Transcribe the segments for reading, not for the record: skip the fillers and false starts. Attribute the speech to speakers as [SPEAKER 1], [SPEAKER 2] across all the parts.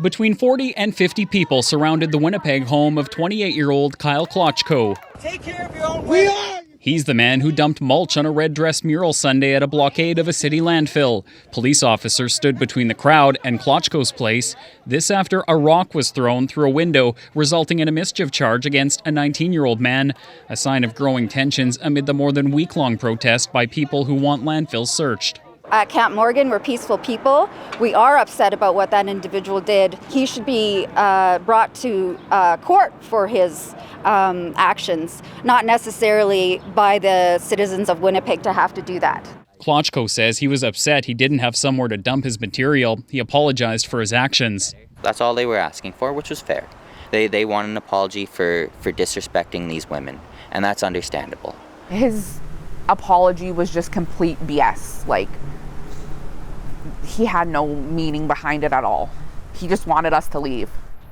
[SPEAKER 1] Between 40 and 50 people surrounded the Winnipeg home of 28-year-old Kyle Klochko.
[SPEAKER 2] Take care of your own way.
[SPEAKER 1] He's the man who dumped mulch on a red dress mural Sunday at a blockade of a city landfill. Police officers stood between the crowd and Klochko's place. This after a rock was thrown through a window, resulting in a mischief charge against a 19-year-old man. A sign of growing tensions amid the more than week-long protest by people who want landfills searched.
[SPEAKER 3] At Camp Morgan, we're peaceful people. We are upset about what that individual did. He should be brought to court for his actions, not necessarily by the citizens of Winnipeg to have to do that.
[SPEAKER 1] Klochko says he was upset he didn't have somewhere to dump his material. He apologized for his actions.
[SPEAKER 4] That's all they were asking for, which was fair. They want an apology for disrespecting these women, and that's understandable.
[SPEAKER 5] His apology was just complete BS. Like, he had no meaning behind it at all. He just wanted us to leave.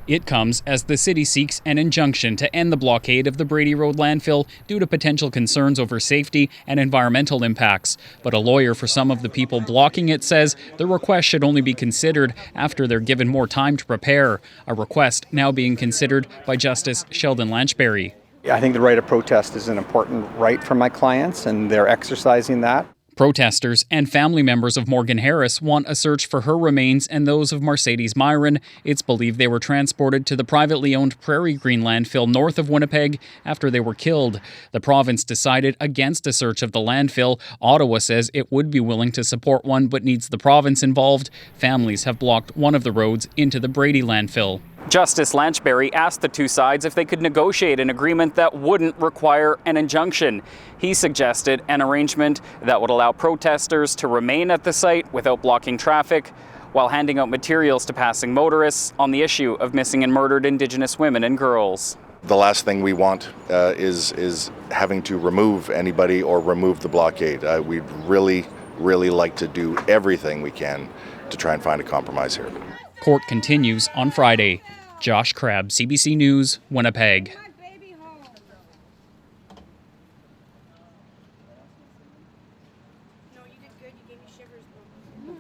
[SPEAKER 1] It comes as the city seeks an injunction to end the blockade of the Brady Road landfill due to potential concerns over safety and environmental impacts. But a lawyer for some of the people blocking it says the request should only be considered after they're given more time to prepare. A request now being considered by Justice Sheldon Lanchberry.
[SPEAKER 6] I think the right of protest is an important right for my clients, and they're exercising that.
[SPEAKER 1] Protesters and family members of Morgan Harris want a search for her remains and those of Mercedes Myron. It's believed they were transported to the privately owned Prairie Green landfill north of Winnipeg after they were killed. The province decided against a search of the landfill. Ottawa says it would be willing to support one but needs the province involved. Families have blocked one of the roads into the Brady landfill. Justice Lanchberry asked the two sides if they could negotiate an agreement that wouldn't require an injunction. He suggested an arrangement that would allow protesters to remain at the site without blocking traffic while handing out materials to passing motorists on the issue of missing and murdered Indigenous women and girls.
[SPEAKER 7] The last thing we want is having to remove anybody or remove the blockade. We'd really like to do everything we can to try and find a compromise here.
[SPEAKER 1] Court continues on Friday. Josh Crabb, CBC News, Winnipeg.